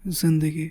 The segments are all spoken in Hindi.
जिंदगी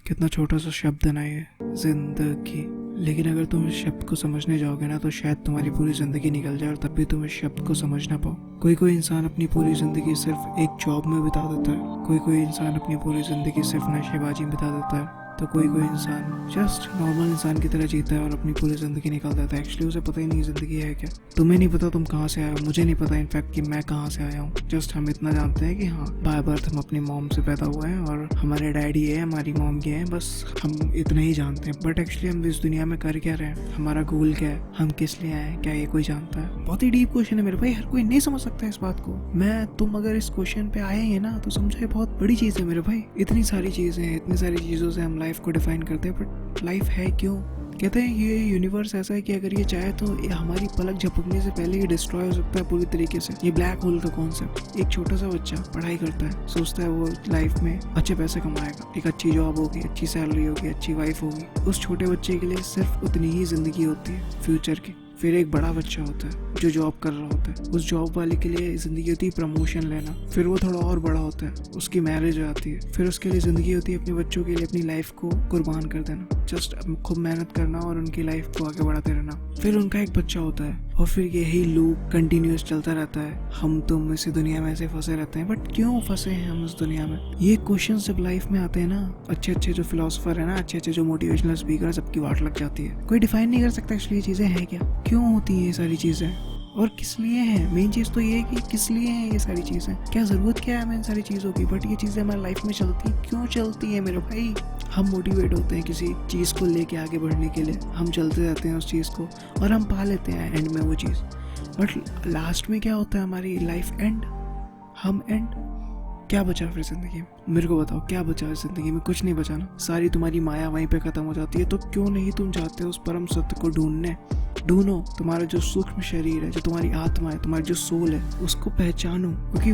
कितना छोटा सा शब्द है ना ये, जिंदगी। लेकिन अगर तुम इस शब्द को समझने जाओगे ना तो शायद तुम्हारी पूरी जिंदगी निकल जाए और तब भी तुम इस शब्द को समझ ना पाओ। कोई इंसान अपनी पूरी जिंदगी सिर्फ एक जॉब में बिता देता है, कोई इंसान अपनी पूरी जिंदगी सिर्फ नशेबाजी में बिता देता है, तो कोई इंसान जस्ट नॉर्मल इंसान की तरह जीता है और अपनी पूरी जिंदगी निकाल देता है। एक्चुअली उसे पता ही नहीं जिंदगी है क्या। तुम्हें नहीं पता तुम कहाँ से आए हो, मुझे नहीं पता इनफैक्ट कि मैं कहाँ से आया हूँ। जस्ट हम इतना जानते हैं कि हाँ, बाय बर्थ हम अपनी मॉम से पैदा हुए हैं और हमारे डैडी है, हमारी मॉम के हैं, बस हम इतना ही जानते हैं। बट एक्चुअली हम इस दुनिया में कर क्या रहे हैं, हमारा गोल क्या है, हम किस लिए आए हैं, क्या ये कोई जानता है? बहुत ही डीप क्वेश्चन है मेरे भाई, हर कोई नहीं समझ सकता इस बात को। तुम अगर इस क्वेश्चन पे आए हैं ना तो समझो ये बहुत बड़ी चीज है मेरे भाई। इतनी सारी चीजें हैं, इतनी सारी चीजों से हम लाइफ को डिफाइन करते हैं, बट लाइफ है क्यों? कहते हैं ये यूनिवर्स ऐसा है कि अगर ये चाहे तो ये हमारी पलक झपकने से पहले ही डिस्ट्रॉय हो सकता है पूरी तरीके से। ये ब्लैक होल का कॉन्सेप्ट, एक छोटा सा बच्चा पढ़ाई करता है, सोचता है वो लाइफ में अच्छे पैसे कमाएगा, एक अच्छी जॉब होगी, अच्छी सैलरी होगी, अच्छी वाइफ होगी। उस छोटे बच्चे के लिए सिर्फ उतनी ही जिंदगी होती है फ्यूचर की। फिर एक बड़ा बच्चा होता है जो जॉब कर रहा होता है, उस जॉब वाले के लिए जिंदगी होती है प्रमोशन लेना। फिर वो थोड़ा और बड़ा होता है, उसकी मैरिज आती है, फिर उसके लिए जिंदगी होती है अपने बच्चों के लिए अपनी लाइफ को कुर्बान कर देना, जस्ट खूब मेहनत करना और उनकी लाइफ को आगे बढ़ाते रहना। फिर उनका एक बच्चा होता है और फिर यही लूप कंटिन्यूस चलता रहता है। हम तुम इसी दुनिया में ऐसे फंसे रहते हैं, बट क्यों फंसे हैं हम इस दुनिया में? ये क्वेश्चन जब लाइफ में आते हैं ना, अच्छे जो फिलोसोफर है ना, अच्छे जो मोटिवेशनल स्पीकर, सबकी वाट लग जाती है। कोई डिफाइन नहीं कर सकता एक्चुअली ये चीजें हैं क्या, क्यों होती है ये सारी चीजें और किस लिए हैं। मेन चीज तो ये है कि किस लिए हैं ये सारी चीजें, क्या जरूरत क्या है हमें इन सारी चीजों की। बट ये चीजें हमारी लाइफ में चलती क्यों चलती है मेरे भाई? हम मोटिवेट होते हैं किसी चीज को लेके आगे बढ़ने के लिए, हम चलते रहते हैं उस चीज को और हम पा लेते हैं एंड में वो चीज। बट लास्ट में क्या होता है, हमारी लाइफ एंड, हम एंड। क्या बचा फिर जिंदगी में? मेरे को बताओ क्या बचा है जिंदगी में? कुछ नहीं बचा ना। सारी तुम्हारी माया वहीं पे खत्म हो जाती है। तो क्यों नहीं तुम जाते हो उस परम सत्य को ढूंढने? ढूंढो तुम्हारा जो सूक्ष्म शरीर है, जो तुम्हारी आत्मा है, तुम्हारी जो सोल है, उसको पहचानो, क्योंकि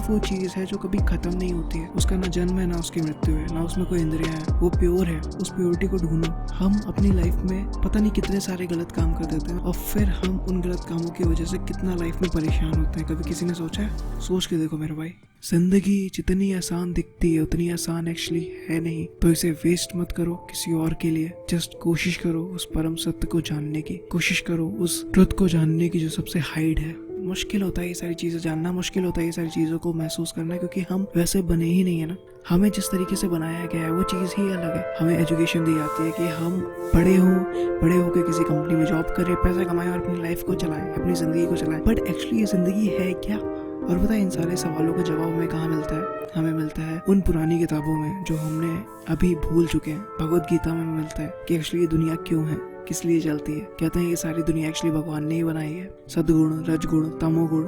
वो चीज है जो कभी खत्म नहीं होती है। उसका ना जन्म है ना उसकी मृत्यु है, ना उसमें कोई इंद्रियां है, वो प्योर है। उस प्योरिटी को ढूंढो। हम अपनी लाइफ में पता नहीं कितने सारे गलत काम कर देते हैं और फिर हम उन गलत कामों की वजह से कितना लाइफ में परेशान होते हैं। कभी किसी ने सोचा है? सोच के देखो मेरे भाई, जिंदगी जितनी आसान दिखती है उतनी आसान एक्चुअली है नहीं। तो इसे वेस्ट मत करो किसी और के लिए। जस्ट कोशिश करो उस परम सत्य को जानने की, कोशिश करो उस ट्रुथ को जानने की जो सबसे हाइड है। मुश्किल होता है ये सारी चीजें जानना, मुश्किल होता है ये सारी चीजों को महसूस करना, क्योंकि हम वैसे बने ही नहीं है ना। हमें जिस तरीके से बनाया गया है वो चीज ही अलग है। हमें एजुकेशन दी जाती है कि हम बड़े होकर किसी कंपनी में जॉब करें, पैसा कमाएं और अपनी लाइफ को चलाएं, अपनी जिंदगी को चलाएं। बट एक्चुअली ये जिंदगी है क्या? और पता है इन सारे सवालों का जवाब हमें कहाँ मिलता है? हमें मिलता है उन पुरानी किताबों में जो हमने अभी भूल चुके हैं। भगवत गीता में मिलता है कि एक्चुअली ये दुनिया क्यों है, किस लिए चलती है। कहते हैं ये सारी दुनिया एक्चुअली भगवान ने ही बनाई है। सद्गुण, रजगुण, तमोगुण,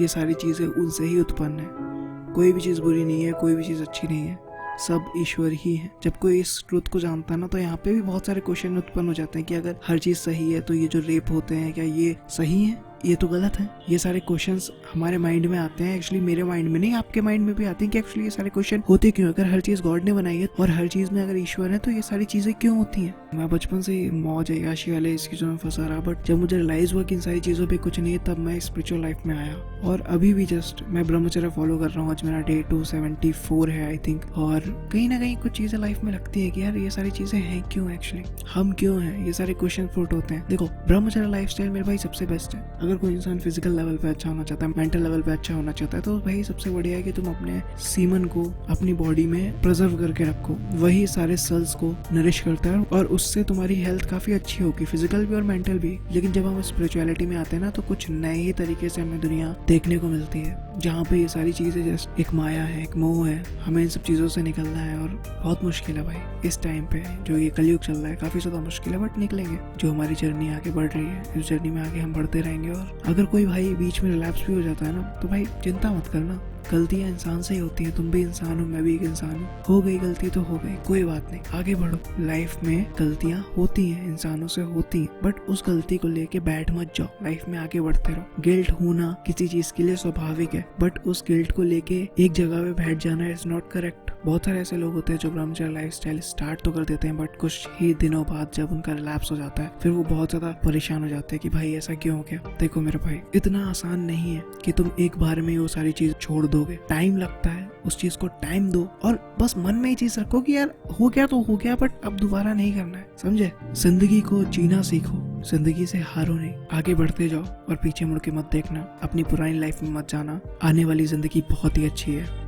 ये सारी चीजें उनसे ही उत्पन्न है। कोई भी चीज बुरी नहीं है, कोई भी चीज अच्छी नहीं है, सब ईश्वर ही है। जब कोई इस ट्रुथ को जानता है ना तो यहाँ पे भी बहुत सारे क्वेश्चन उत्पन्न हो जाते हैं कि अगर हर चीज सही है तो ये जो रेप होते हैं क्या ये सही है? ये तो गलत है। ये सारे क्वेश्चंस हमारे माइंड में आते हैं। एक्चुअली मेरे माइंड में नहीं, आपके माइंड में भी आते हैं कि एक्चुअली ये सारे क्वेश्चन होते क्यों? अगर हर चीज गॉड ने बनाई है और हर चीज में अगर ईश्वर है तो ये सारी चीजें क्यों होती हैं? मैं बचपन से मौज अय्याशी वाले इस चीजों में फंसा रहा, बट जब मुझे रियलाइज हुआ कि इन सारी चीजों पे कुछ नहीं है, तब मैं स्पिरिचुअल लाइफ में आया। और अभी भी जस्ट मैं ब्रह्मचर्य फॉलो कर रहा हूँ। आज मेरा डे 274 है आई थिंक। और कहीं ना कहीं कुछ चीजें लाइफ में लगती है कि यार ये सारी चीजें हैं क्यों, एक्चुअली हम क्यों हैं, ये सारे क्वेश्चन फुट होते हैं। देखो, ब्रह्मचर्य लाइफस्टाइल मेरे भाई सबसे बेस्ट है। अगर कोई इंसान फिजिकल लेवल पे अच्छा होना चाहता है, मेंटल लेवल पे अच्छा होना चाहता है, तो भाई सबसे बढ़िया है कि तुम अपने सीमन को अपनी बॉडी में प्रिजर्व करके रखो। वही सारे सेल्स को नरिश करता है और उससे तुम्हारी हेल्थ काफी अच्छी होगी, फिजिकल भी और मेंटल भी। लेकिन जब हम स्पिरिचुअलिटी में आते हैं ना तो कुछ नए ही तरीके से हमें दुनिया देखने को मिलती है, जहाँ पे ये सारी चीजें जस्ट एक माया है, एक मोह है। हमें इन सब चीजों से निकलना है और बहुत मुश्किल है भाई इस टाइम पे। जो ये कलयुग चल रहा है काफी ज्यादा मुश्किल है, बट निकलेंगे। जो हमारी जर्नी आगे बढ़ रही है, इस जर्नी में आगे हम बढ़ते रहेंगे। और अगर कोई भाई बीच में रिलैप्स भी हो जाता है ना तो भाई चिंता मत करना। गलतियां इंसान से ही होती हैं। तुम भी इंसान हो, मैं भी एक इंसान हूँ। हो गई गलती तो हो गई, कोई बात नहीं, आगे बढ़ो। लाइफ में गलतियां होती हैं, इंसानों से होती हैं, बट उस गलती को लेके बैठ मत जाओ। लाइफ में आगे बढ़ते रहो। गिल्ट होना किसी चीज के लिए स्वाभाविक है, बट उस गिल्ट को लेके एक जगह पे बैठ जाना इज नॉट करेक्ट। बहुत सारे ऐसे लोग होते हैं जो ब्रह्मचर्य लाइफस्टाइल स्टार्ट तो कर देते हैं, बट कुछ ही दिनों बाद जब उनका रिलैप्स हो जाता है फिर वो बहुत ज्यादा परेशान हो जाते हैं कि भाई ऐसा क्यों हो गया। देखो मेरे भाई, इतना आसान नहीं है कि तुम एक बार में वो सारी चीज छोड़ दोगे, टाइम लगता है, उस चीज को टाइम दो और बस मन में ही चीज रखो कि यार हो गया तो हो गया, बट अब दोबारा नहीं करना है, समझे। जिंदगी को जीना सीखो, जिंदगी से हारो नहीं, आगे बढ़ते जाओ और पीछे मुड़ के मत देखना, अपनी पुरानी लाइफ में मत जाना, आने वाली जिंदगी बहुत ही अच्छी है।